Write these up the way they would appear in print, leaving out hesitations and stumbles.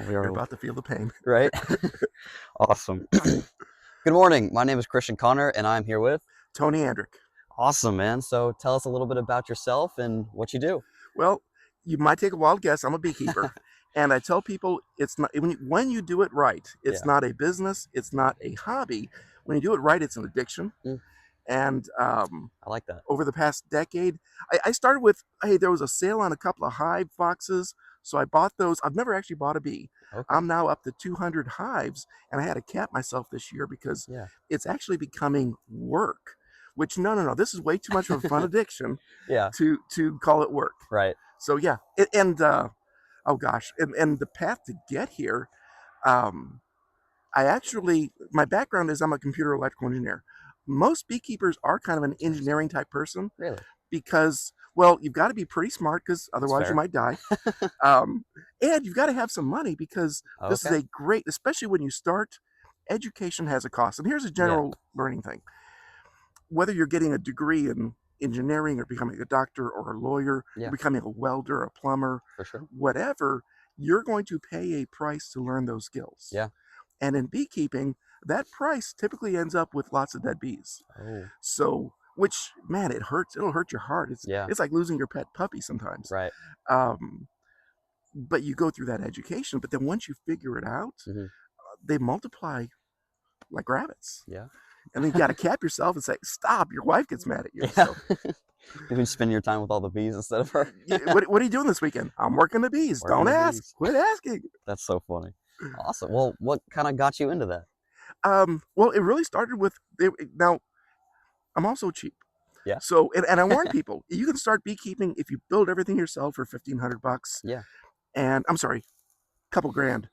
You're about to feel the pain. right? Awesome. Good morning. My name is Christian Connor, and I'm here with. Tony Andric. Awesome, man. So tell us a little bit about yourself and what you do. Well, you might take a wild guess. I'm a beekeeper. And I tell people it's not when you do it right, it's Yeah. not a business, it's not a hobby. When you do it right, it's an addiction. Mm, And I like that. over the past decade, I started with, hey, there was a sale on a couple of hive boxes. So I bought those. I've never actually bought a bee. Okay. I'm now up to 200 hives, and I had to cap myself this year because Yeah. it's actually becoming work. Which no, this is way too much of a fun addiction Yeah. to call it work. Right. So yeah, and oh gosh, and the path to get here, um, I actually my background is I'm a computer electrical engineer. Most beekeepers are kind of an Interesting. engineering type person Really? because, well, you've got to be pretty smart because That's otherwise you fair. might die. Um, and you've got to have some money because this is Okay. a great, especially when you start. Education has a cost, and here's a Yeah. general learning thing: whether you're getting a degree in engineering or becoming a doctor or a lawyer, you're Yeah. becoming a welder, a plumber, For sure. whatever, you're going to pay a price to learn those skills. Yeah. And in beekeeping, that price typically ends up with lots of dead bees. Oh. So, which, man, it hurts. It'll hurt your heart. Yeah. It's like losing your pet puppy sometimes. Right. Um, but you go through that education. But then once you figure it out, Hmm. they multiply like rabbits. Yeah. And then you got to cap yourself and say, stop, your wife gets mad at you. Yeah. So, You can spend your time with all the bees instead of her. what are you doing this weekend? I'm working the bees. Working Don't the ask. bees. Quit asking. That's so funny. Awesome. Well, what kind of got you into that? Well, it really started with now. I'm also cheap. Yeah. So, and I warn people, you can start beekeeping if you build everything yourself for $1,500. Yeah. And I'm sorry, couple grand.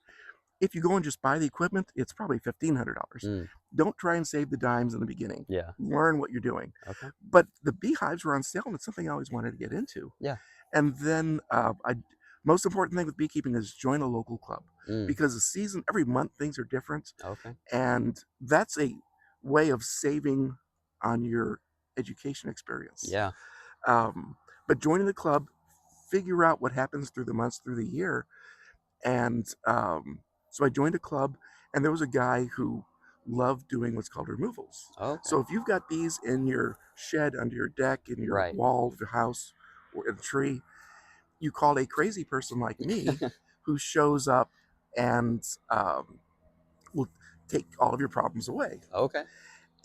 If you go and just buy the equipment, it's probably $1,500. Mm. Don't try and save the dimes in the beginning. Yeah. Learn what you're doing. Okay. But the beehives were on sale, and it's something I always wanted to get into. Yeah. And then most important thing with beekeeping is join a local club Mm. because the season every month things are different, Okay. and that's a way of saving on your education experience. Yeah. But joining the club, figure out what happens through the months through the year, and so I joined a club, and there was a guy who loved doing what's called removals. Okay. So if you've got bees in your shed, under your deck, in your Right. wall of your house, or in a tree, you call a crazy person like me who shows up and will take all of your problems away. Okay.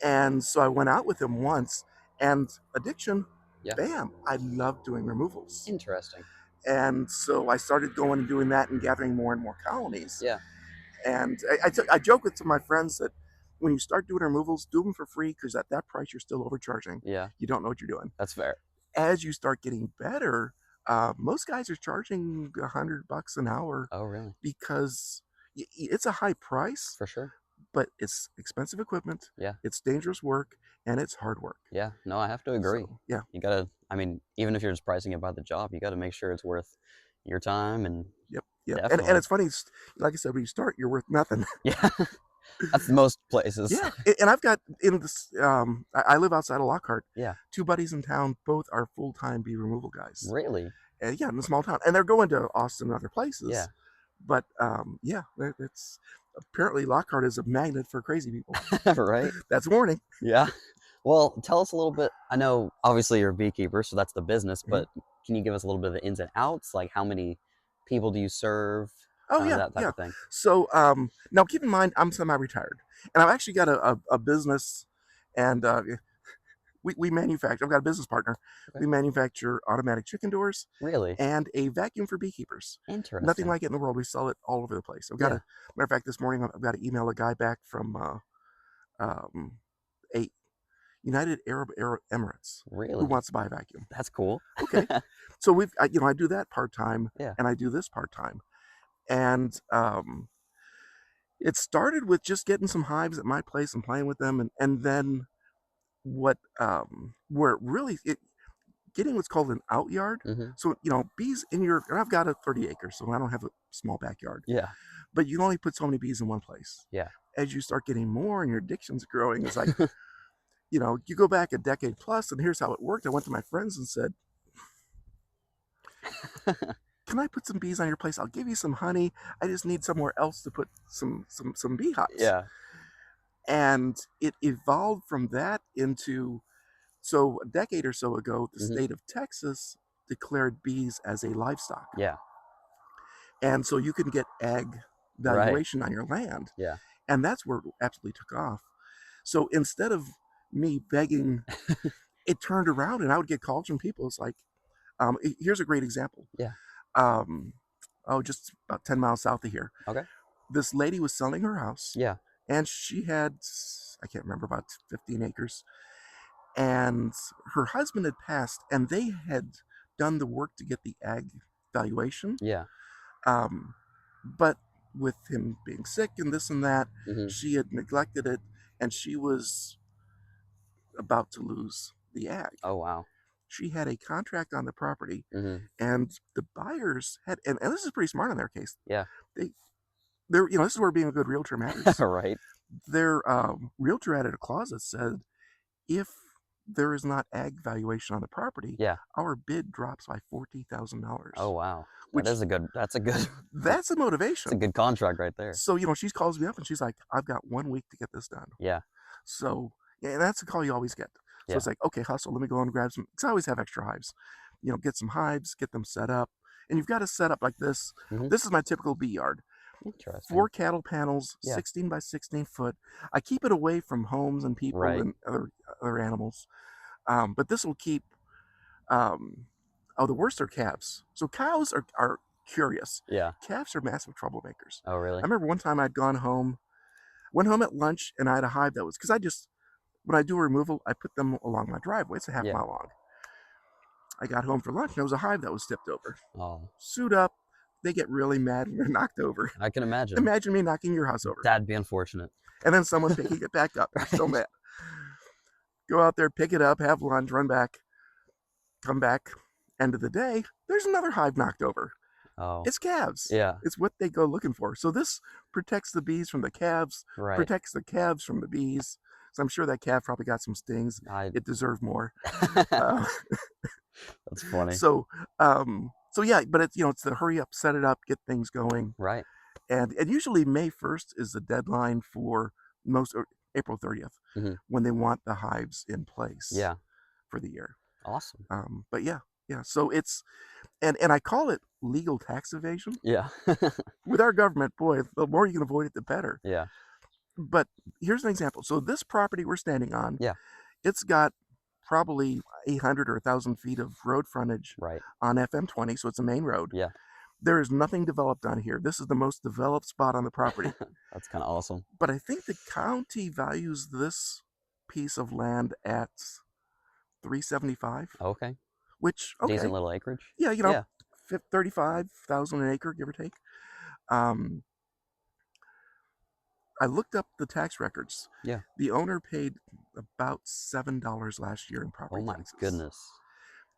And so I went out with him once, and addiction, Yeah. bam, I love doing removals. Interesting. And so I started going and doing that and gathering more and more colonies. Yeah. And I joke with some of my friends that when you start doing removals, do them for free because at that price, you're still overcharging. Yeah. You don't know what you're doing. That's fair. As you start getting better, most guys are charging $100 an hour Oh, really? because it's a high price, For sure. but it's expensive equipment. Yeah. It's dangerous work, and it's hard work. Yeah. No, I have to agree. So, yeah. You gotta, I mean, even if you're just pricing it by the job, you gotta make sure it's worth your time and Yep. And definitely. it's funny, like I said, when you start, you're worth nothing. Yeah. That's most places. Yeah. And I've got in this, I live outside of Lockhart. Yeah. 2 buddies in town, both are full-time bee removal guys. Really? And yeah, in a small town. And they're going to Austin and other places. Yeah. But yeah, it's apparently Lockhart is a magnet for crazy people. Right? That's a warning. Yeah. Well, tell us a little bit. I know obviously you're a beekeeper, so that's the business, but can you give us a little bit of the ins and outs? Like how many people do you serve? Oh, Kind of yeah, that type of thing. So now keep in mind, I'm semi-retired. And I've actually got a business, and we manufacture, I've got a business partner. Okay. We manufacture automatic chicken doors Really? and a vacuum for beekeepers. Interesting. Nothing like it in the world. We sell it all over the place. I've got Yeah. matter of fact, this morning I've got to email a guy back from a United Arab Emirates who Really? wants to buy a vacuum. That's cool. Okay. So I do that part-time, Yeah. and I do this part-time. And it started with just getting some hives at my place and playing with them, and then what where really getting what's called an out yard. Mm-hmm. So bees in your, and I've got a 30 acres, so I don't have a small backyard. Yeah. But you can only put so many bees in one place. Yeah. As you start getting more and your addiction's growing, it's like you go back a decade plus, and here's how it worked. I went to my friends and said, can I put some bees on your place? I'll give you some honey. I just need somewhere else to put some beehives. Yeah. And it evolved from that into, so a decade or so ago, the Hmm. state of Texas declared bees as a livestock. Yeah. And so you can get ag Right. valuation on your land. Yeah. And that's where it absolutely took off. So instead of me begging, it turned around and I would get calls from people. It's like, here's a great example. Yeah. Um, just about 10 miles south of here. Okay. This lady was selling her house Yeah. and she had, I can't remember, about 15 acres. And her husband had passed and they had done the work to get the ag valuation. Yeah. Um, but with him being sick and this and that, Hmm. she had neglected it and she was about to lose the ag. Oh wow. She had a contract on the property Hmm. and the buyers had, and this is pretty smart in their case. Yeah. They, they're, this is where being a good realtor matters. Right. Their realtor added a clause that said, if there is not ag valuation on the property, Yeah. our bid drops by $40,000. Oh wow. That Which, is a good. That's a good. that's a It's a motivation. good contract right there. So she calls me up and she's like, I've got 1 week to get this done. Yeah. So yeah, and that's the call you always get. So Yeah. it's like, okay, hustle, let me go and grab some, because I always have extra hives. Get some hives, get them set up. And you've got to set up like this. Hmm. This is my typical bee yard. Interesting. 4 cattle panels, Yeah. 16 by 16 foot. I keep it away from homes and people Right. and other animals. But this will keep, the worst are calves. So cows are curious. Yeah. Calves are massive troublemakers. Oh I really? remember one time went home at lunch, and I had a hive that was, because when I do a removal, I put them along my driveway. It's a half Yeah. mile long. I got home for lunch, and there was a hive that was tipped over. Oh, Suit up. They get really mad when they're knocked over. I can imagine. Imagine me knocking your house over. That'd be unfortunate. And then someone picking it back up. They're still Right. mad. Go out there, pick it up, have lunch, run back, come back. End of the day, there's another hive knocked over. Oh. It's calves. Yeah. It's what they go looking for. So this protects the bees from the calves, Right. protects the calves from the bees. So I'm sure that calf probably got some stings. It deserved more. Uh, That's funny. so yeah, but it's the hurry up, set it up, get things going. Right. And usually May 1st is the deadline for most, or April 30th, Hmm. when they want the hives in place Yeah. for the year. Awesome. But yeah. So it's, and I call it legal tax evasion. Yeah. With our government, boy, the more you can avoid it, the better. Yeah. But here's an example. So this property we're standing on, Yeah. it's got probably 800 or 1,000 feet of road frontage Right. on FM 20, so it's a main road. Yeah. There is nothing developed on here. This is the most developed spot on the property. That's kind of awesome. But I think the county values this piece of land at $375, Okay. which, Decent okay, little acreage. yeah, Yeah. 35,000 an acre, give or take. Um, I looked up the tax records. Yeah. The owner paid about $7 last year in Oh property my taxes. goodness.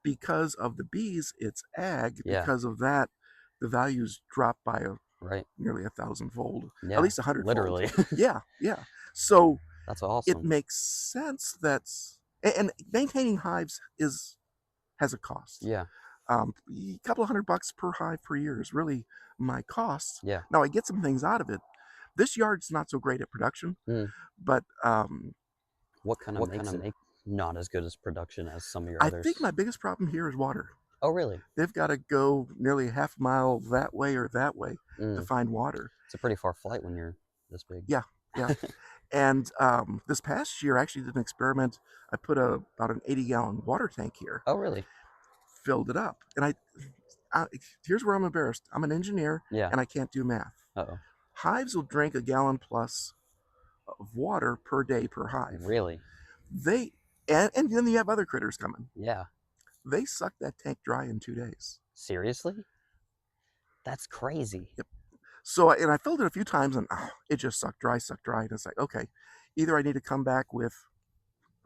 Because of the bees, it's ag. Yeah. Because of that, the values dropped by Right. nearly 1,000-fold, Yeah. at least 100-fold. Literally. Yeah. So That's it awesome. makes sense and maintaining hives has a cost. Yeah. A couple of $100 per hive per year is really my cost. Yeah. Now I get some things out of it. This yard's not so great at production, Mm. but What kind of makes it not as good as production as some of your I others? think my biggest problem here is water. Oh really? They've got to go nearly a half mile that way or that way to find water. It's a pretty far flight when you're this big. Yeah. And this past year, I actually did an experiment. I put about an 80-gallon water tank here. Oh really? Filled it up, and here's where I'm embarrassed. I'm an engineer, Yeah. and I can't do math. Uh-oh. Hives will drink a gallon plus of water per day per hive. Really? And then you have other critters coming. Yeah. They suck that tank dry in 2 days. Seriously? That's crazy. Yep. So I filled it a few times, and it just sucked dry. And it's like, okay, either I need to come back with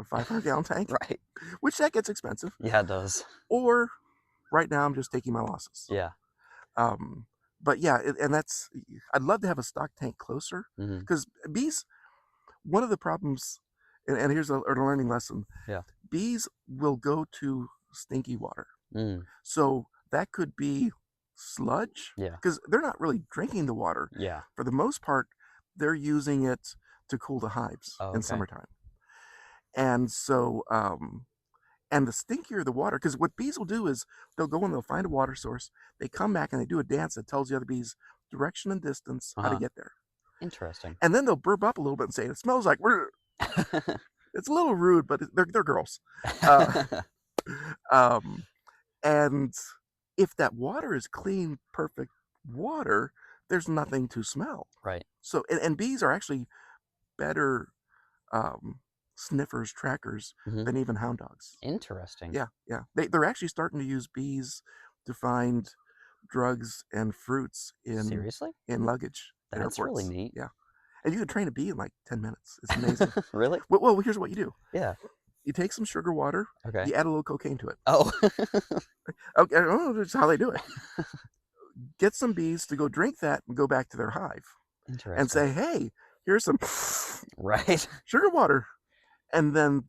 a 500-gallon tank, Right. which that gets expensive, Yeah, it does. or right now I'm just taking my losses. Yeah. But yeah, I'd love to have a stock tank closer, because bees, one of the problems, and here's a learning lesson. Yeah. Bees will go to stinky water. Mm. So that could be sludge Yeah. because they're not really drinking the water. Yeah. For the most part, they're using it to cool the hives Oh, in okay. summertime. And so, and the stinkier the water, because what bees will do is they'll go and they'll find a water source. They come back and they do a dance that tells the other bees direction and distance, how to Uh-huh. get there. Interesting. And then they'll burp up a little bit and say, it smells like, it's a little rude, but they're girls. Uh, um, and if that water is clean, perfect water, there's nothing to smell. Right. So, and bees are actually better um, sniffers, trackers Hmm. than even hound dogs. Interesting. Yeah, yeah. They're actually starting to use bees to find drugs and fruits Seriously? in luggage at That's really airports. neat. Yeah, and you can train a bee in like 10 minutes. It's amazing. Really? Well, here's what you do: Yeah. you take some sugar water, Okay. you add a little cocaine to it. Oh. Okay, oh, that's how they do it. Get some bees to go drink that and go back to their hive and Interesting. say, "Hey, here's some Right. sugar water," and then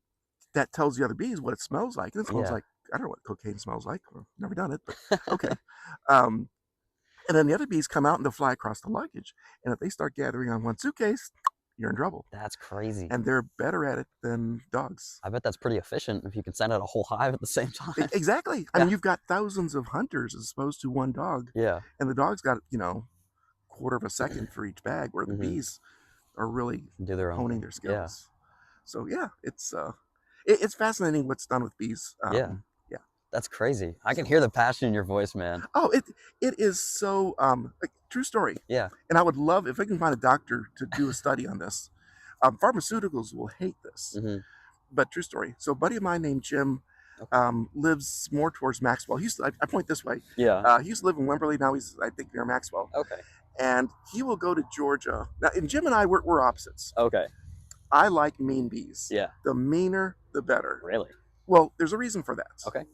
that tells the other bees what it smells like. And it smells Yeah. like, I don't know what cocaine smells like. I've never done it, but okay. Um, and then the other bees come out and they'll fly across the luggage. And if they start gathering on one suitcase, you're in trouble. That's crazy. And they're better at it than dogs. I bet that's pretty efficient if you can send out a whole hive at the same time. Exactly. I Yeah. mean, you've got thousands of hunters as opposed to one dog. Yeah. And the dog's got, quarter of a second for each bag, where the Hmm. bees are really Do their own honing thing. their Yeah. skills. So yeah, it's fascinating what's done with bees. Yeah. Yeah. That's crazy. I can So hear the passion in your voice, man. oh, it is so like, true story. Yeah. And I would love if I can find a doctor to do a study on this. Pharmaceuticals will hate this, Hmm. but true story. So a buddy of mine named Jim Okay. lives more towards Maxwell. I point this way. Yeah. He used to live in Wimberley. Now he's, I think, near Maxwell. Okay. And he will go to Georgia. Now, and Jim and I, we're opposites. Okay. I like mean bees. Yeah. The meaner, the better. Really? Well, there's a reason for that. Okay.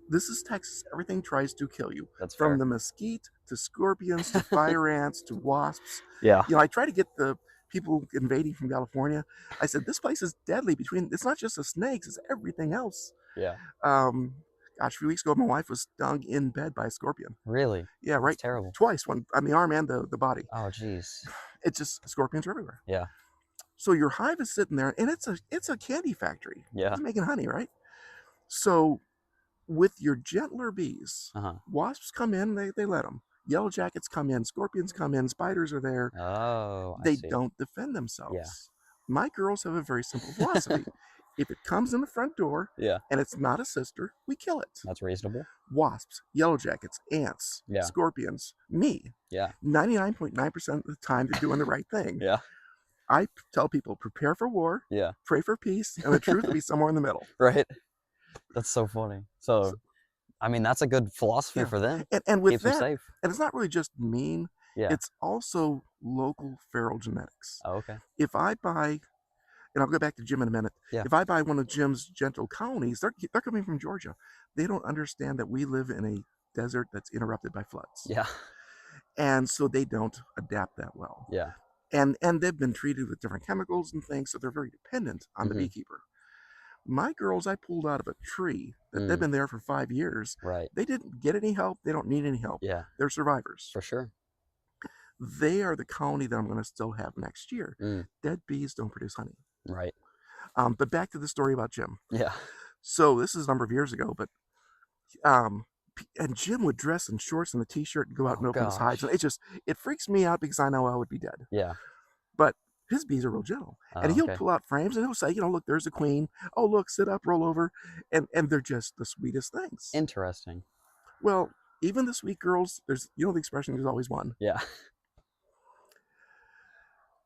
This is Texas. Everything tries to kill you. That's From fair. the mesquite to scorpions to fire ants to wasps. Yeah. I try to get the people invading from California. I said, this place is deadly. It's not just the snakes, it's everything else. Yeah. Gosh, a few weeks ago, my wife was stung in bed by a scorpion. Really? Yeah, That's right. terrible. Twice, one on the arm and the body. Oh, jeez. It's just scorpions are everywhere. Yeah. So your hive is sitting there, and it's a candy factory. Yeah. It's making honey, right? So with your gentler bees, Uh-huh. wasps come in, they let them. Yellow jackets come in, scorpions come in, spiders are there. Oh, I They see. don't defend themselves. Yeah. My girls have a very simple philosophy. If it comes in the front door Yeah. and it's not a sister, we kill it. That's reasonable. Wasps, yellow jackets, ants, Yeah. scorpions, me. Yeah. 99.9% of the time, they're doing the right thing. Yeah. I tell people, prepare for war, Yeah. pray for peace, and the truth will be somewhere in the middle. Right. That's so funny. So, I mean, that's a good philosophy Yeah. for them. And with Keeps them that, safe. and it's not really just mean, Yeah. it's also local feral genetics. Oh, okay. If I buy, and I'll go back to Jim in a minute. Yeah. If I buy one of Jim's gentle colonies, they're coming from Georgia. They don't understand that we live in a desert that's interrupted by floods. Yeah. And so they don't adapt that well. Yeah. And they've been treated with different chemicals and things, so they're very dependent on the beekeeper. My girls, I pulled out of a tree that they've been there for 5 years. Right. They didn't get any help. They don't need any help. Yeah. They're survivors. For sure. They are the colony that I'm going to still have next year. Dead bees don't produce honey. Right. But back to the story about Jim. Yeah. So this is a number of years ago, but and Jim would dress in shorts and a t-shirt and go out and open his hives. And it freaks me out because I know I would be dead. Yeah. But his bees are real gentle. And he'll pull out frames and he'll say, look, there's a queen. Oh, look, sit up, roll over. And they're just the sweetest things. Interesting. Well, even the sweet girls, there's, the expression, there's always one. Yeah.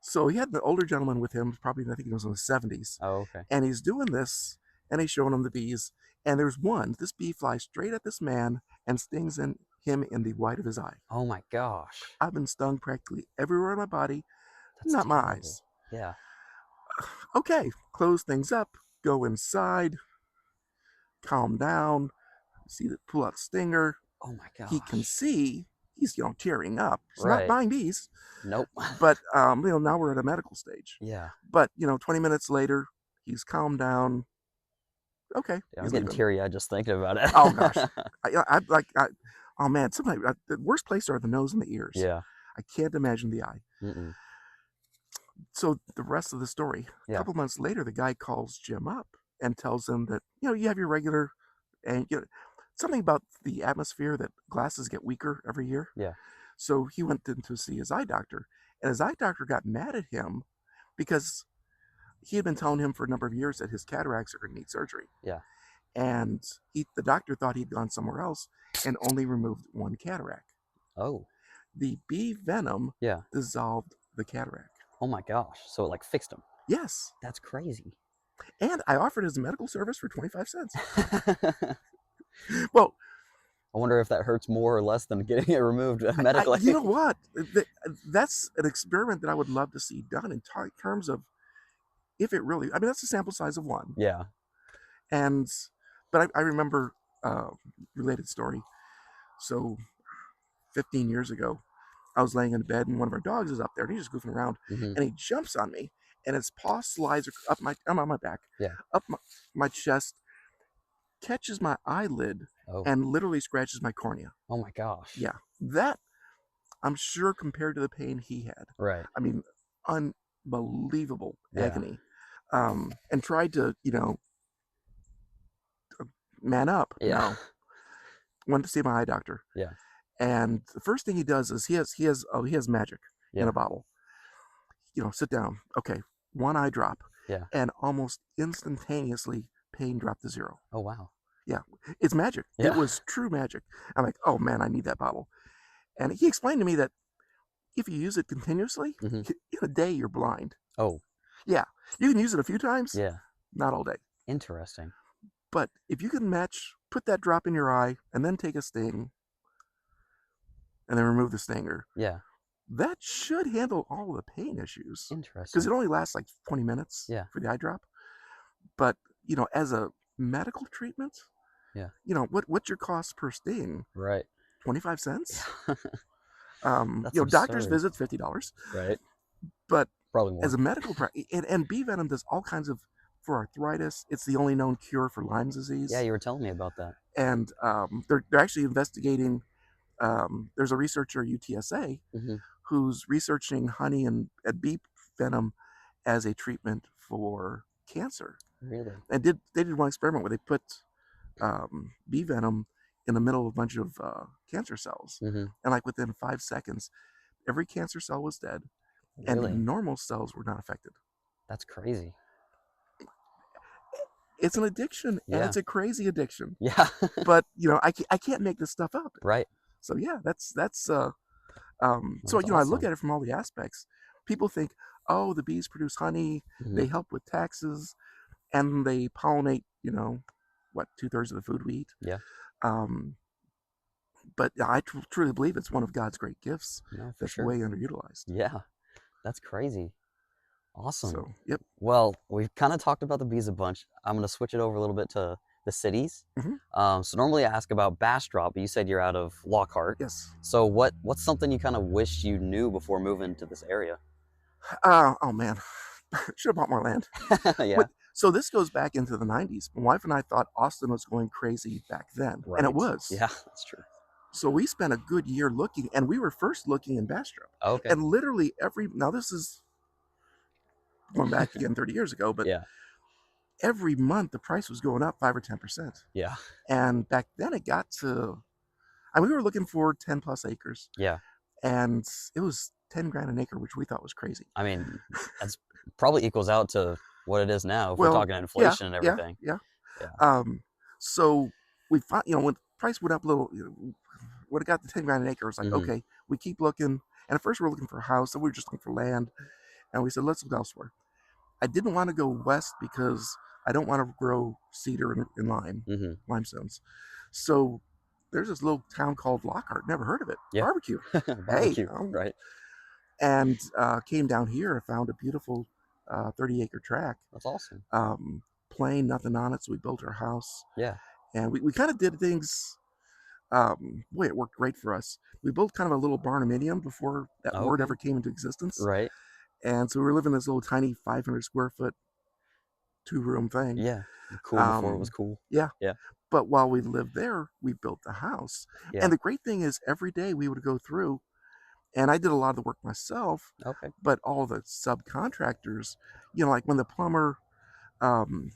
So he had the older gentleman with him, probably, I think he was in the 70s. Oh, okay. And he's doing this, and he's showing him the bees. And there's one, this bee flies straight at this man and stings him in the white of his eye. Oh my gosh. I've been stung practically everywhere in my body, That's not terrible. my eyes. Yeah. Okay, close things up, go inside, calm down, pull out the stinger. Oh my gosh. He can see, he's, tearing up. He's Right. not buying bees. Nope. But, now we're at a medical stage. Yeah. But, 20 minutes later, he's calmed down. Okay. Yeah, I'm getting teary-eyed just thinking about it. Oh, gosh. Oh man, sometimes the worst place are the nose and the ears. Yeah. I can't imagine the eye. Mm-mm. So the rest of the story, a Yeah. couple months later, the guy calls Jim up and tells him that, you have your regular, and something about the atmosphere that glasses get weaker every year. Yeah. So he went in to see his eye doctor, and his eye doctor got mad at him because he had been telling him for a number of years that his cataracts are going to need surgery. Yeah. And the doctor thought he'd gone somewhere else and only removed one cataract. Oh. The bee venom Yeah. dissolved the cataract. Oh my gosh. So it like fixed him. Yes. That's crazy. And I offered as a medical service for 25 cents. I Well, wonder if that hurts more or less than getting it removed medically. you know what? That's an experiment that I would love to see done in terms of if it really, I mean, that's a sample size of one. Yeah. And, but I remember related story. So 15 years ago, I was laying in bed and one of our dogs is up there and he's just goofing around Mm-hmm. and he jumps on me and his paw slides up I'm on my back, Yeah. up my chest, catches my eyelid Oh. and literally scratches my cornea. Oh my gosh. Yeah. That, I'm sure, compared to the pain he had, Right. I mean, unbelievable Yeah. agony. And tried to, man up. Yeah. No. Went to see my eye doctor. Yeah. And the first thing he does is he has magic in Yeah. a bottle. Sit down. Okay, one eye drop. Yeah. And almost instantaneously pain dropped to zero. Oh wow. Yeah, it's magic. Yeah. It was true magic. I'm like, oh man, I need that bottle. And he explained to me that if you use it continuously, Mm-hmm. in a day you're blind. Oh. Yeah, you can use it a few times, Yeah. not all day. Interesting. But if you can put that drop in your eye and then take a sting and then remove the stinger, Yeah. that should handle all the pain issues. Interesting. Because it only lasts like 20 minutes Yeah. for the eye drop. But, as a medical treatment, Yeah. What's your cost per sting? Right. 25 cents? That's Doctor's absurd. visits, $50. Right. But Probably more. as a medical and bee venom does all kinds of, for arthritis, it's the only known cure for Lyme disease. Yeah, you were telling me about that. And they're actually investigating, there's a researcher at UTSA Mm-hmm. who's researching honey and bee venom as a treatment for cancer. Really? And they did one experiment where they put bee venom in the middle of a bunch of cancer cells. Mm-hmm. And like within 5 seconds, every cancer cell was dead and Really? normal cells were not affected. That's crazy. It's an addiction, and Yeah. it's a crazy addiction. Yeah. But I can't make this stuff up. Right. So yeah, that's That's so I look awesome. at it from all the aspects. People think, oh, the bees produce honey, Mm-hmm. they help with taxes, and they pollinate. 2/3 of the food we eat. Yeah. But I truly believe it's one of God's great gifts No, for that's sure. way underutilized. Yeah. That's crazy. Awesome. So yep. Well, we've kind of talked about the bees a bunch. I'm going to switch it over a little bit to the cities. Mm-hmm. So normally I ask about Bastrop, but you said you're out of Lockhart. Yes. So what's something you kind of wish you knew before moving to this area? Oh man, should have bought more land. Yeah. So this goes back into the 90s. My wife and I thought Austin was going crazy back then, Right. and it was. Yeah, that's true. So we spent a good year looking, and we were first looking in Bastrop. Okay. And literally now this is going back again 30 years ago, but Yeah. every month the price was going up 5 or 10%. Yeah. And back then it got to, we were looking for 10 plus acres. Yeah. And it was 10 grand an acre, which we thought was crazy. I mean, that's probably equals out to what it is now if we're talking inflation and everything. Yeah. Yeah. So we found, when the price went up a little, when it got to 10 grand an acre, it was like, Mhm. okay, we keep looking. And at first we were looking for a house, and we were just looking for land. And we said, let's look elsewhere. I didn't want to go west because I don't want to grow cedar and limestones. So there's this little town called Lockhart. Never heard of it. Yeah. Barbecue. Barbecue, right? And came down here and found a beautiful 30-acre tract. That's awesome. Plain, nothing on it. So we built our house. Yeah. And we kind of did things. Boy, it worked great for us. We built kind of a little barnuminium before that word ever came into existence. Right. And so we were living in this little tiny 500 square foot 2-room thing. Yeah. Cool before it was Um, cool. yeah, Yeah. but while we lived there, we built the house. Yeah. And the great thing is, every day we would go through, and I did a lot of the work myself, Okay. but all the subcontractors, like when the plumber um,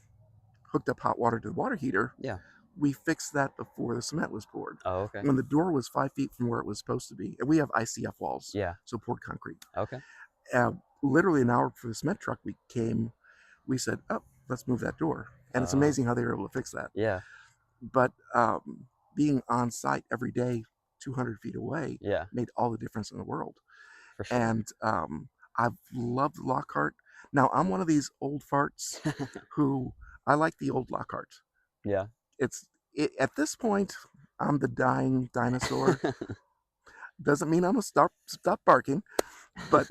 hooked up hot water to the water heater, Yeah. we fixed that before the cement was poured. Oh, okay. When the door was 5 feet from where it was supposed to be, and we have ICF walls, Yeah. so poured concrete. Okay. Uh, Literally an hour before the cement truck came, we said, "Oh, let's move that door." And it's Uh, amazing how they were able to fix that. yeah. But being on site every day, 200 feet away, Yeah. made all the difference in the world. For sure. And I've loved Lockhart. Now, I'm one of these old farts who I like the old Lockhart. Yeah. At this point, I'm the dying dinosaur. Doesn't mean I'm gonna stop barking, but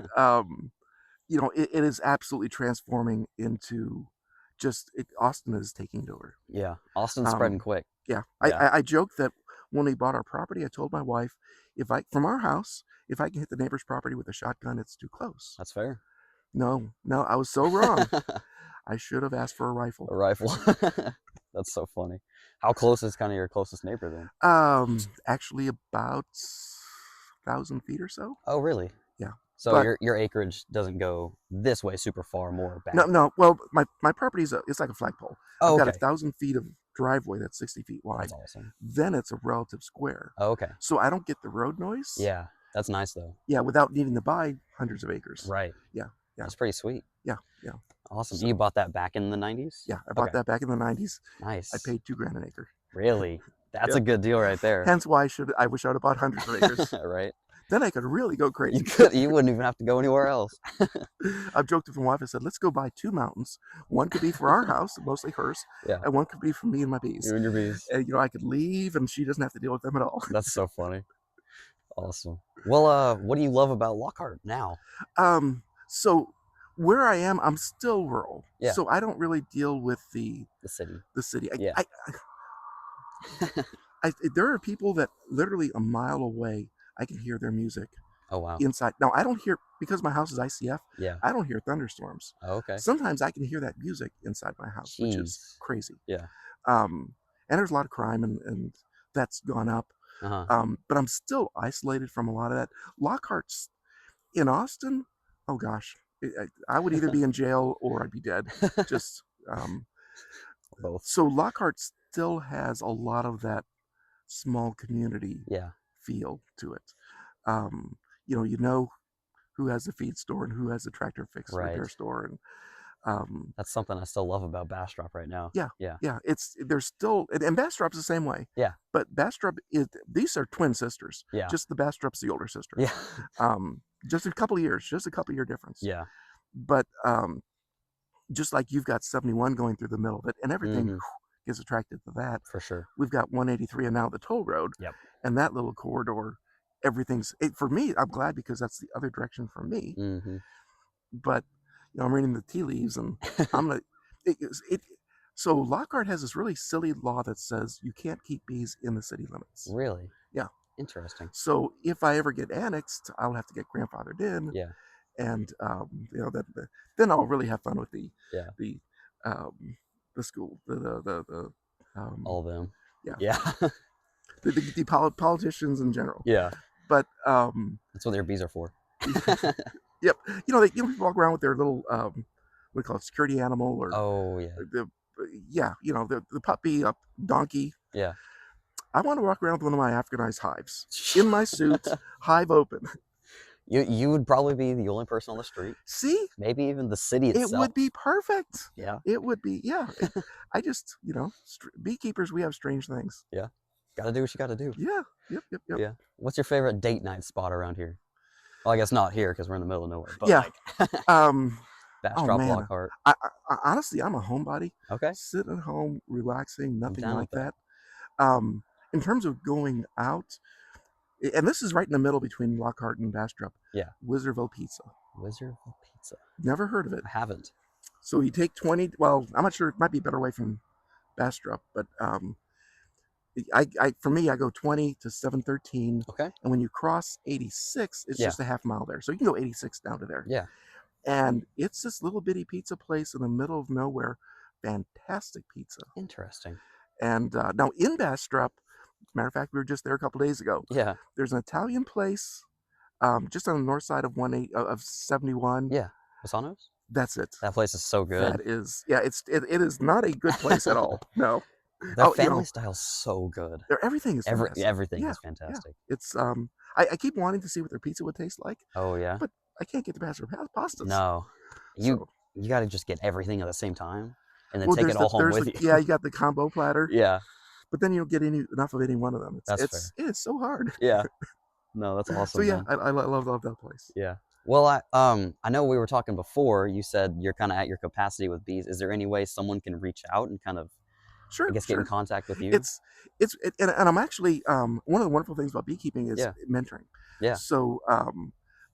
it is absolutely transforming into Austin is taking it over. Yeah. Austin's spreading Um, quick. yeah, Yeah. I joke that when we bought our property, I told my wife, if I from our house, if I can hit the neighbor's property with a shotgun, it's too close. That's fair. No, no, I was so wrong. I should have asked for a rifle. A rifle. That's so funny. How close is kind of your closest neighbor then? Actually, about 1,000 feet or so. Oh, really? Yeah, So but your acreage doesn't go this way super far, more no, back. no. Well, my property it's like a flagpole. I've Oh, got okay. 1,000 feet of driveway that's 60 feet wide. That's awesome. Then it's a relative square, Oh, okay. so I don't get the road noise. Yeah. That's nice though. Yeah, without needing to buy hundreds of acres. Right. Yeah, yeah, That's pretty sweet. yeah, yeah. Awesome. So You bought that back in the 90s? yeah, I bought Okay. that back in the '90s. Nice. I paid $2,000 an acre. Really? That's Yeah. a good deal right there. Hence why I wish I would have bought hundreds of acres. Right? Then I could really go crazy. You wouldn't even have to go anywhere else. I've joked with my wife. I said, let's go buy 2 mountains. One could be for our house, mostly hers, Yeah. and one could be for me and my bees. You and your bees. And I could leave, and she doesn't have to deal with them at all. That's so funny. Awesome. Well, what do you love about Lockhart now? So where I am, I'm still rural. Yeah. So I don't really deal with the city. city. Yeah. There are people that literally a mile away, I can hear their music Oh, wow. inside. Now I don't hear, because my house is ICF. Yeah. I don't hear thunderstorms. Oh, okay. Sometimes I can hear that music inside my house, which is Jeez. crazy. Yeah. And there's a lot of crime, and that's gone up. Uh-huh. But I'm still isolated from a lot of that. Lockhart's in Austin. Oh gosh, I would either be in jail or I'd be dead. Just Both. so Lockhart still has a lot of that small community Yeah. feel to it. You know who has a feed store and who has a tractor fix repair Right. store, and That's something I still love about Bastrop right now. yeah, Yeah. yeah. There's still, and Bastrop's the same way. Yeah. But Bastrop these are twin sisters. Yeah. Just the Bastrop's the older sister. Yeah. Just a couple of year difference. Yeah. But just like you've got 71 going through the middle of it, and everything Mhm. gets attracted to that. For sure. We've got 183 and now the toll road. Yep. And that little corridor, for me, I'm glad, because that's the other direction for me. Mm-hmm. But I'm reading the tea leaves, and I'm gonna so Lockhart has this really silly law that says you can't keep bees in the city limits. Really? Yeah. Interesting. So if I ever get annexed, I'll have to get grandfathered in. Yeah. And then I'll really have fun with the Yeah. the school, the All of them. yeah. Yeah. the politicians in general. Yeah. But That's what their bees are for. yep, they walk around with their little what do you call it, security animal, or Oh, yeah. the puppy, donkey. Yeah. I want to walk around with one of my Africanized hives in my suit, hive open. You would probably be the only person on the street. See, Maybe even the city itself. it would be perfect. Yeah. It would be, yeah. I just, beekeepers, we have strange things. Yeah. Gotta do what you gotta do. Yeah. Yep. Yeah. What's your favorite date night spot around here? Well, I guess not here because we're in the middle of nowhere. But Yeah. Bastrop, man. Lockhart. I honestly, I'm a homebody. Okay. Sitting at home, relaxing, nothing down like with that. In terms of going out, and this is right in the middle between Lockhart and Bastrop. Yeah. Wizardville Pizza. Wizardville Pizza. Never heard of it. I haven't. So you take 20. Well, I'm not sure. It might be a better way from Bastrop, but for me, I go 20 to 713. Okay. And when you cross 86, it's just a half mile there. So you can go 86 down to there. Yeah. And it's this little bitty pizza place in the middle of nowhere. fantastic pizza. Interesting. And now in Bastrop, as a matter of fact, we were just there a couple days ago. Yeah. There's an Italian place just on the north side of 71. Yeah. Bassano's? That's it. That place is so good. That is, yeah. It is not a good place at all. No. Their Oh, family style's so good. everything is fantastic. Everything Yeah, is yeah. fantastic. It's I keep wanting to see what their pizza would taste like, Oh yeah. but I can't get the Bastrop pastas. No. You So you got to just get everything at the same time and then well, take it all home there's with the you. yeah, you got the combo platter, Yeah, but then you don't get enough of any one of them. that's fair. It is so hard. Yeah. No, that's So awesome, yeah, man. I love that place. Yeah. Well, I know we were talking before. You said you're kind of at your capacity with bees. Is there any way someone can reach out and kind of, I Sure, guess, get in sure. contact with you? It's and I'm actually one of the wonderful things about beekeeping is Yeah. mentoring. Yeah. So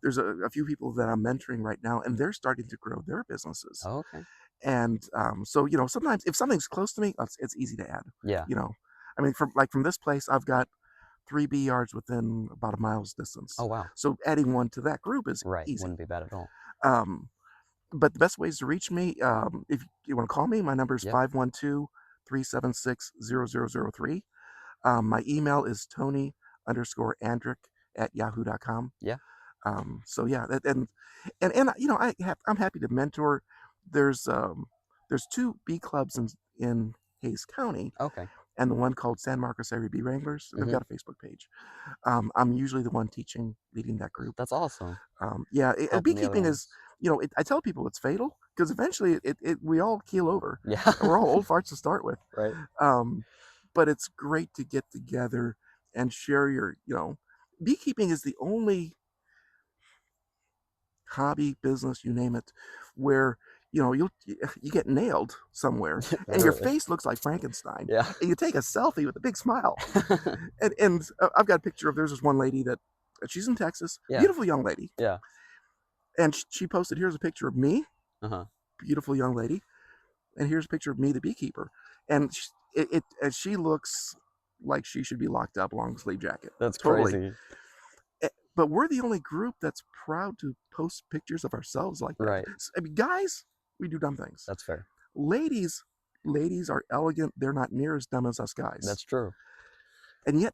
there's a few people that I'm mentoring right now, and they're starting to grow their businesses. Oh, okay. And so sometimes if something's close to me, it's easy to add. Yeah. I mean, from this place, I've got 3 bee yards within about a mile's distance. Oh, wow. So adding one to that group is Right. easy. Wouldn't be bad at all. But the best ways to reach me, if you want to call me, my number is Yeah. 512-376-0003. My email is Tony_Andric@yahoo.com. Yeah. So yeah, I'm happy to mentor. There's 2 bee clubs in Hayes County, Okay. and the one called San Marcos Area Bee Wranglers. They've got a Facebook page. I'm usually the one leading that group. That's awesome. Helping the other Beekeeping is, ones. I tell people it's fatal because eventually we all keel over. Yeah. And we're all old farts to start with. Right. But it's great to get together and share beekeeping is the only hobby, business, you name it, where you get nailed somewhere and your Literally. face looks like Frankenstein. Yeah. And you take a selfie with a big smile. And I've got a picture of there's this one lady that she's in Texas, Yeah. beautiful young lady, Yeah. and she posted, here's a picture of me, Uh-huh. beautiful young lady, and here's a picture of me, the beekeeper, and she looks like she should be locked up, long sleeve jacket. That's Totally. crazy. But we're the only group that's proud to post pictures of ourselves like that. Right. I mean, guys, we do dumb things. That's fair. Ladies are elegant. They're not near as dumb as us guys. That's true. And yet,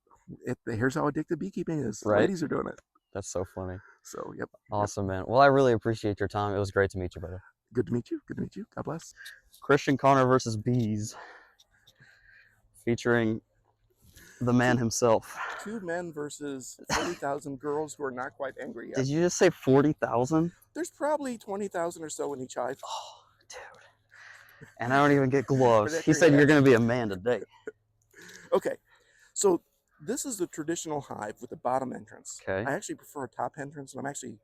here's how addictive beekeeping is. Right. Ladies are doing it. That's so funny. So, yep. Awesome, man. Well, I really appreciate your time. It was great to meet you, brother. Good to meet you. Good to meet you. God bless. Christian Connor versus bees, featuring the man himself. 2 men versus 40,000 girls who are not quite angry yet. Did you just say 40,000? There's probably 20,000 or so in each hive. Oh, dude. And I don't even get gloves. He said you're going to be a man today. Okay. So this is the traditional hive with the bottom entrance. Okay. I actually prefer a top entrance, and I'm actually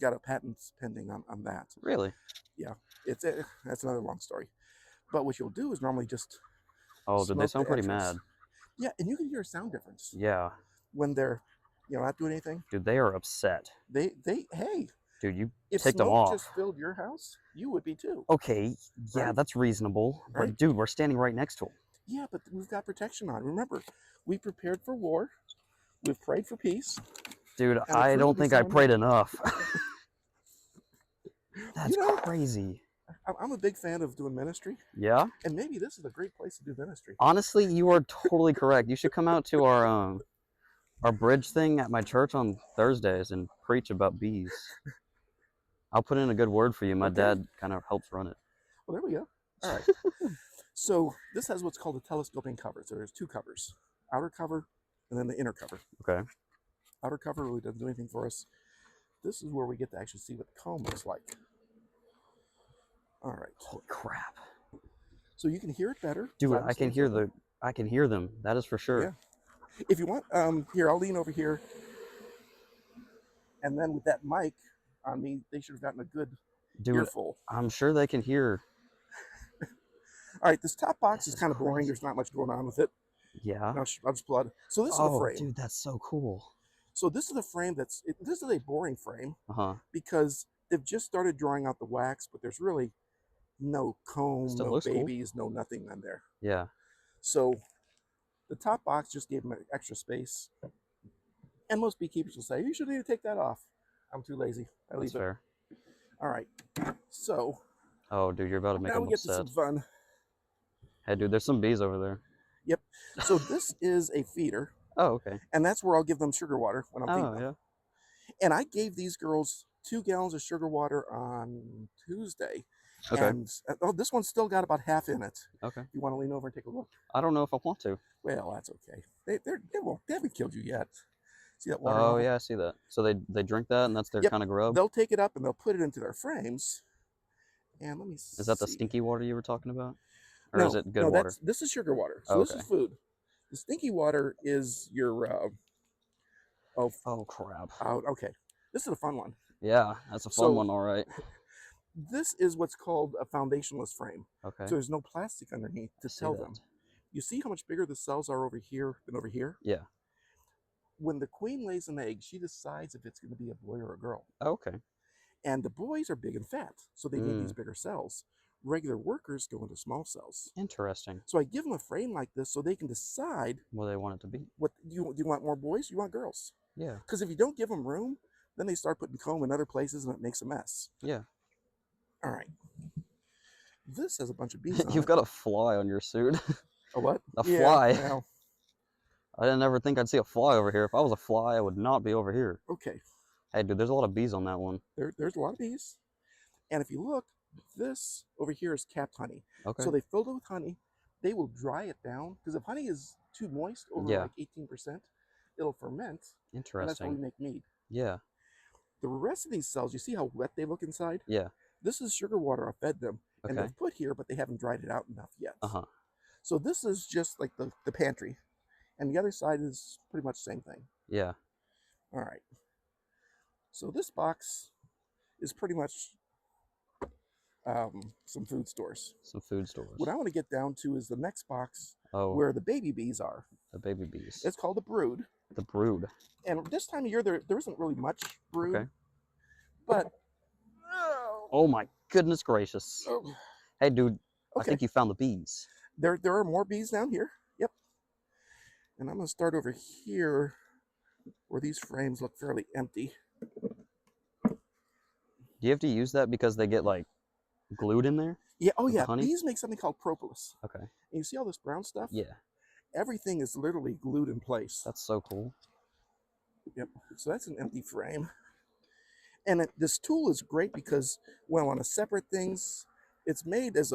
got a patent pending on that. Really? Yeah. That's another long story. But what you'll do is normally just Oh, did they smoke sound the pretty entrance. mad? Yeah, and you can hear a sound difference Yeah. when they're not doing anything. Dude, they are upset. Hey, Dude, you if ticked them smoke off. just filled your house, you would be too. Okay, yeah, Right? that's reasonable. Right? But dude, we're standing right next to them. Yeah, but we've got protection on. Remember, we prepared for war. We've prayed for peace. Dude, And the I fruit don't of the think I Son- prayed enough. That's crazy. I'm a big fan of doing ministry, Yeah? and maybe this is a great place to do ministry. Honestly, you are totally correct. You should come out to our bridge thing at my church on Thursdays and preach about bees. I'll put in a good word for you. My Okay. dad kind of helps run it. Well, there we go. All right. So this has what's called a telescoping cover. So there's 2 covers, outer cover and then the inner cover. Okay. Outer cover really doesn't do anything for us. This is where we get to actually see what the comb looks like. All right. Holy crap. So you can hear it better. Dude, I can hear them. That is for sure. Yeah. If you want, here, I'll lean over here. And then with that mic on me, they should have gotten a good Dude, earful. I'm sure they can hear. All right, this top box is kind of boring. There's not much going on with it. Yeah. I'll just blood. So this is the frame. Dude, that's so cool. So this is the frame this is a boring frame Uh-huh. because they've just started drawing out the wax, but there's really no comb, Still no looks cool. babies, no nothing on there. Yeah. So the top box just gave them extra space. And most beekeepers will say, you should need to take that off. I'm too lazy. I leave That's fair. it. All right. So Oh, dude, you're about to make now them we get to upset. some fun. Hey, dude, there's some bees over there. Yep. So this is a feeder, Oh, okay. and that's where I'll give them sugar water when I'm feeding Oh, them. yeah. And I gave these girls 2 gallons of sugar water on Tuesday, Okay. and oh, this one's still got about half in it. Okay. You want to lean over and take a look? I don't know if I want to. Well, that's okay. They haven't killed you yet. See that water Oh, level? yeah, I see that. So they drink that, and that's their Yep. kind of grub. They'll take it up and they'll put it into their frames. And let me Is that the see. stinky water you were talking about, or is No, it good no, water? this is sugar water. So Oh, this okay. is food. The stinky water is your oh, Oh, crap. okay. This is a fun one. Yeah, that's a fun So one, all right. this is what's called a foundationless frame. Okay, So there's no plastic underneath I to see tell that. them. You see how much bigger the cells are over here than over here? Yeah. When the queen lays an egg, she decides if it's going to be a boy or a girl. Okay. And the boys are big and fat, so they need these Mm, bigger cells. Regular workers go into small cells. interesting. So I give them a frame like this so they can decide What they want it to be. what do you want more boys? You want girls? Yeah. Because if you don't give them room, then they start putting comb in other places and it makes a mess. Yeah. All right. This has a bunch of bees on You've it. got a fly on your suit. A what? A Yeah, fly. well, I didn't ever think I'd see a fly over here. If I was a fly, I would not be over here. okay. Hey, dude, there's a lot of bees on that one. There's a lot of bees. And if you look, this over here is capped honey. Okay. So they filled it with honey. They will dry it down because if honey is too moist over Yeah. like 18%, it'll ferment, and that's how we Interesting. make mead. Yeah. The rest of these cells, you see how wet they look inside? Yeah. This is sugar water I fed them, and Okay. they've put here, but they haven't dried it out enough yet. Uh-huh. So this is just like the pantry, and the other side is pretty much the same thing. Yeah. All right. So this box is pretty much some food stores. Some food stores. What I want to get down to is the next box Oh, where the baby bees are. the baby bees. It's called a brood. The brood. And this time of year, there isn't really much brood. Okay. But, Oh my goodness gracious. oh, Hey, dude, I okay. think you found the bees. There are more bees down here. Yep. And I'm going to start over here where these frames look fairly empty. Do you have to use that because they get like glued in there? Yeah, oh with the yeah, honey? bees make something called propolis. Okay. And you see all this brown stuff? Yeah. Everything is literally glued in place. That's so cool. Yep. So that's an empty frame. And this tool is great because when I want to separate things, it's made as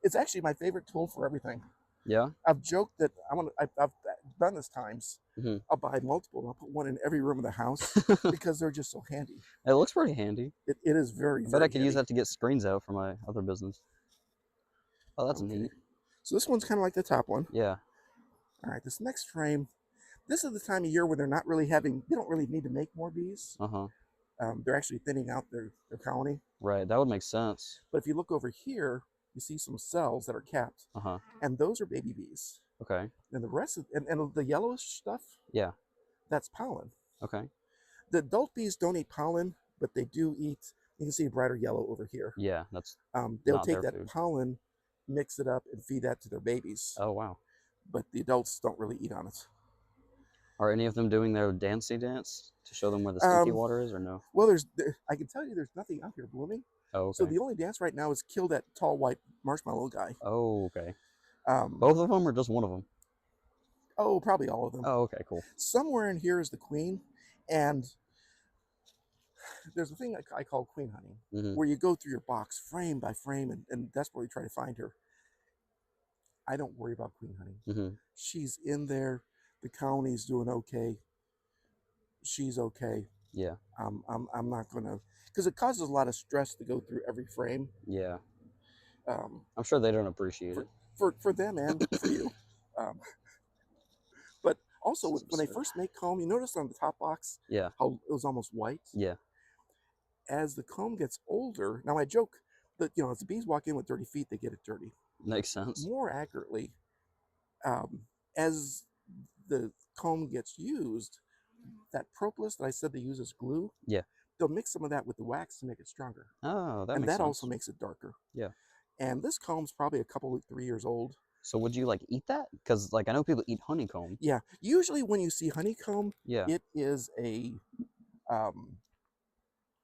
it's actually my favorite tool for everything. Yeah. I've joked that I've done this times. hmm I'll buy multiple. I'll put one in every room of the house because they're just so handy. It looks pretty handy. It is very, I bet very I could use that to get screens out for my other business. Oh, that's Okay. neat. So this one's kind of like the top one. Yeah. All right, this next frame, this is the time of year where they don't really need to make more bees. Uh-huh. They're actually thinning out their colony. Right. That would make sense. But if you look over here, you see some cells that are capped, Uh-huh. and those are baby bees. Okay. And the rest of and the yellowish stuff, Yeah. that's pollen. Okay. The adult bees don't eat pollen, but they do eat. You can see brighter yellow over here. Yeah, that's They'll not take their that food. pollen, mix it up, and feed that to their babies. Oh, wow. But the adults don't really eat on it. Are any of them doing their dancey dance to show them where the stinky Um, water is, or no? Well, I can tell you there's nothing out here blooming. Oh, So okay. the only dance right now is kill that tall white marshmallow guy. Oh, okay. Um, Both of them or just one of them? oh, probably all of them. Oh, okay, cool. Somewhere in here is the queen, and there's a thing I call queen hunting, hmm where you go through your box frame by frame and desperately try to find her. I don't worry about queen hunting. hmm She's in there. The colony's doing okay. She's okay. Yeah. I'm not gonna, because it causes a lot of stress to go through every frame. Yeah. Um, I'm sure they don't appreciate it. for them and for you. Um, but also This is when they absurd. first make comb, you notice on the top box Yeah. how it was almost white. Yeah. As the comb gets older, now I joke that as the bees walk in with dirty feet, they get it dirty. Makes sense. More accurately, as the comb gets used, that propolis that I said they use as glue, Yeah. they'll mix some of that with the wax to make it stronger, Oh, that and makes that sense. also makes it darker. Yeah. And this comb's probably a couple, 3 years old. So would you like eat that? Because like I know people eat honeycomb. Yeah, usually when you see honeycomb, Yeah. it is a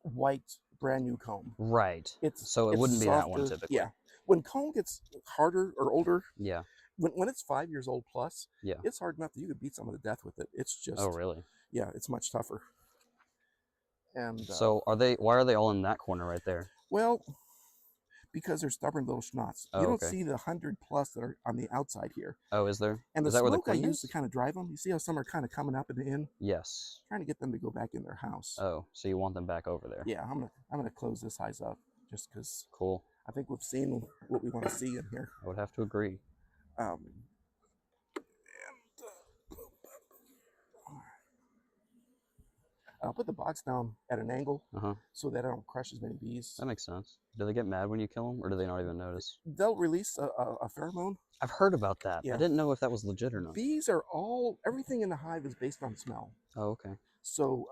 white, brand new comb. Right. It's So it it's wouldn't be that one softer. typically. Yeah, when comb gets harder or older, Yeah. when it's 5 years old plus, Yeah. it's hard enough that you could beat someone to death with it. It's Oh, just, really? yeah, it's much tougher. And So are they? Why are they all in that corner right there? well, because they're stubborn little schnotts. You Oh, don't okay. see the 100+ that are on the outside here. Oh, is there? And the Is that where the smoke I queen use to is? kind of drive them. You see how some are kind of coming up and in, Yes. trying to get them to go back in their house. Oh, so you want them back over there? Yeah, I'm gonna close this hive up just because Cool. I think we've seen what we want to see in here. I would have to agree. Um, I'll put the box down at an angle Uh-huh. so that I don't crush as many bees. That makes sense. Do they get mad when you kill them, or do they not even notice? They'll release a pheromone. I've heard about that. I Yeah. didn't know if that was legit or not. Bees are everything in the hive is based on smell. Oh, okay. So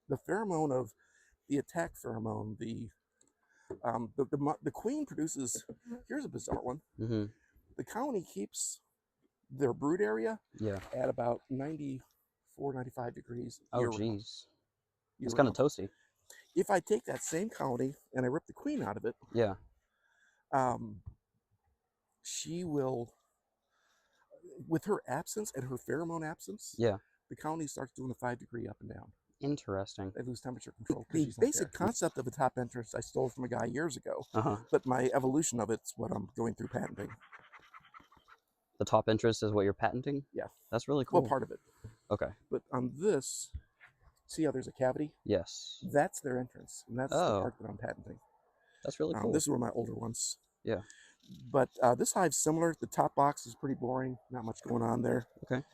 the pheromone of the attack pheromone, the queen produces. Here's a bizarre one. Mm-hmm. The colony keeps their brood area Yeah. at about 94, 95 degrees Oh, year round. jeez. It's kind of toasty. If I take that same colony and I rip the queen out of it, Yeah. She will, with her absence and her pheromone absence, Yeah. the colony starts doing a 5 degree up and down. Interesting. They lose temperature control. The basic concept of a top entrance I stole from a guy years ago, Uh-huh. but my evolution of it's what I'm going through patenting. The top interest is what you're patenting? Yeah. That's really cool. Well, part of it. Okay. But on this, see how there's a cavity? Yes. That's their entrance, and that's the part that I'm patenting. That's really cool. This is one of my older ones. Yeah. But this hive's similar. The top box is pretty boring. Not much going on there. Okay.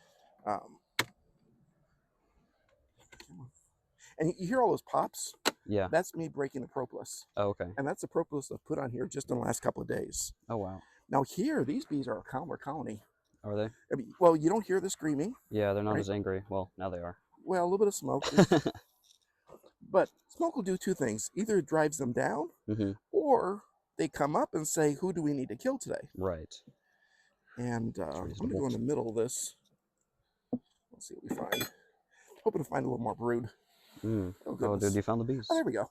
And you hear all those pops? Yeah. That's me breaking the propolis. Oh, okay. And that's the propolis I've put on here just in the last couple of days. Oh, wow. Now here, these bees are a calmer colony. Are they? I mean, well, you don't hear the screaming. Yeah, they're not as angry. Well, now they are. Well, a little bit of smoke. But smoke will do two things. Either it drives them down, or they come up and say, who do we need to kill today? Right. And I'm going to go in the middle of this. Let's see what we find. Hoping to find a little more brood. Oh, dude, you found the bees. Oh, there we go.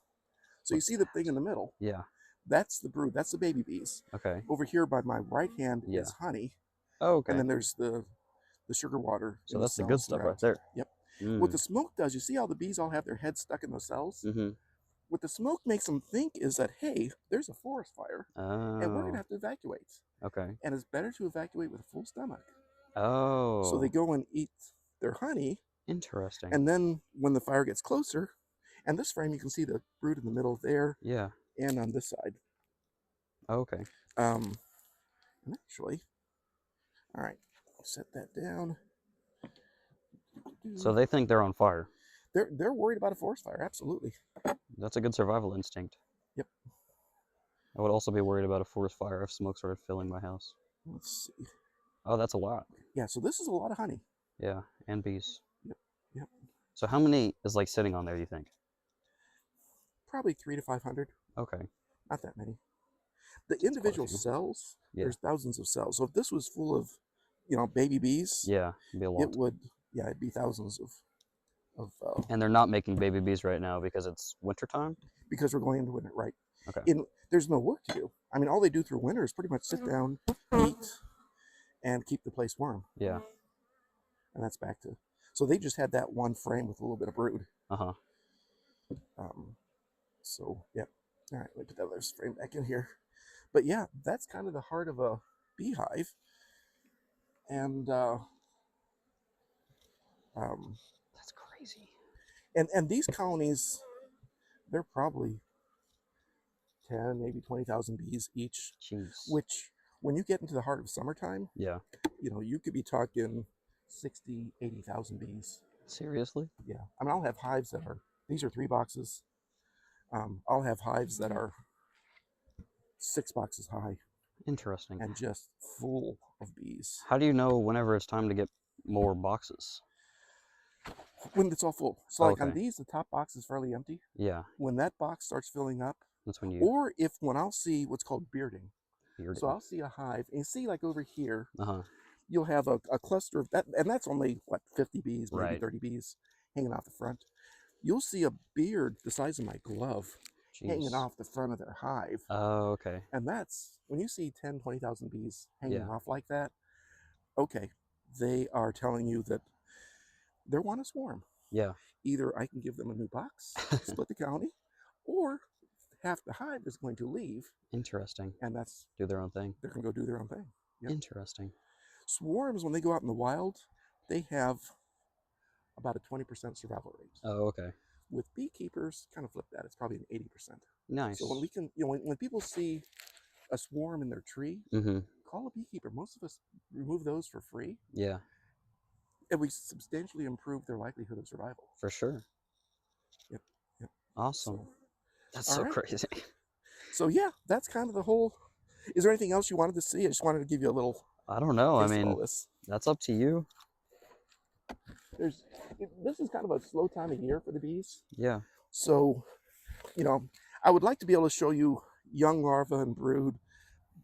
So you see the thing in the middle? Yeah. That's the brood. That's the baby bees. Okay. Over here by my right hand is honey. Oh, okay. And then there's the sugar water. So that's the good stuff right there. Yep. What the smoke does, you see how the bees all have their heads stuck in those cells? What the smoke makes them think is that, hey, there's a forest fire, and we're going to have to evacuate. Okay. And it's better to evacuate with a full stomach. Oh. So they go and eat their honey. Interesting. And then when the fire gets closer, and this frame, you can see the brood in the middle there. Yeah. And on this side. Okay. And actually, all right, set that down. So they think they're on fire. They're worried about a forest fire, absolutely. That's a good survival instinct. Yep. I would also be worried about a forest fire if smoke started filling my house. Let's see. Oh, that's a lot. Yeah, so this is a lot of honey. Yeah, and bees. Yep. So how many is like sitting on there, you think? Probably 300 to 500. Okay. Not that many. The individual cells, there's thousands of cells. So if this was full of, baby bees, yeah, it'd be a lot. It'd be thousands of. And they're not making baby bees right now because it's wintertime? Because we're going into winter, right? Okay. There's no work to do. I mean, all they do through winter is pretty much sit down, eat, and keep the place warm. Yeah. And that's back to. So they just had that one frame with a little bit of brood. Uh-huh. So, yeah. All right, let me put that other frame back in here. But yeah, that's kind of the heart of a beehive. And that's crazy. And these colonies, they're probably 10, maybe 20,000 bees each. Jeez. Which, when you get into the heart of summertime, yeah, you could be talking 60, 80,000 bees. Seriously? Yeah. I mean, I'll have hives that are, these are 3 boxes. I'll have hives that are 6 boxes high. Interesting. And just full of bees. How do you know whenever it's time to get more boxes? When it's all full. So like on these, the top box is fairly empty. Yeah. When that box starts filling up, that's when you. Or when I'll see what's called bearding. So I'll see a hive, and you see like over here, you'll have a cluster of that, and that's only 50 bees, maybe 30 bees hanging off the front. You'll see a beard the size of my glove, hanging Jeez. off the front of their hive. Oh, okay. And that's when you see 10, 20,000 bees hanging Yeah. off like that, okay, they are telling you that they want to swarm. Yeah. Either I can give them a new box, split the colony, or half the hive is going to leave, Interesting. and that's Do their own thing. they're going to go do their own thing. Yep. Interesting. Swarms, when they go out in the wild, they have about a 20% survival rate. Oh, okay. With beekeepers, kind of flip that. It's probably an 80%. Nice. So when we can, when people see a swarm in their tree, Mm-hmm. call a beekeeper. Most of us remove those for free, Yeah, and we substantially improve their likelihood of survival. for sure. Yep. Yep. Awesome. So, That's all so right. crazy. So yeah, that's kind of the whole. Is there anything else you wanted to see? I just wanted to give you a little I don't know. I taste of all mean, this. that's up to you. This is kind of a slow time of year for the bees. Yeah. So, I would like to be able to show you young larvae and brood,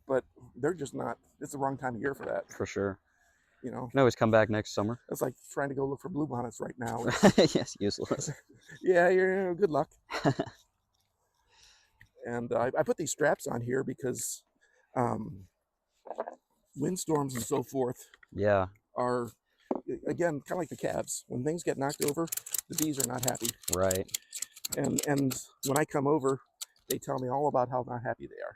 but they're just not. It's the wrong time of year for that. For sure. You know, Can always come back next summer. it's like trying to go look for bluebonnets right now. Yes, useless. Yeah, you're good luck. And I put these straps on here because windstorms and so forth Yeah. are, again, kind of like the calves. When things get knocked over, the bees are not happy. Right. And when I come over, they tell me all about how not happy they are.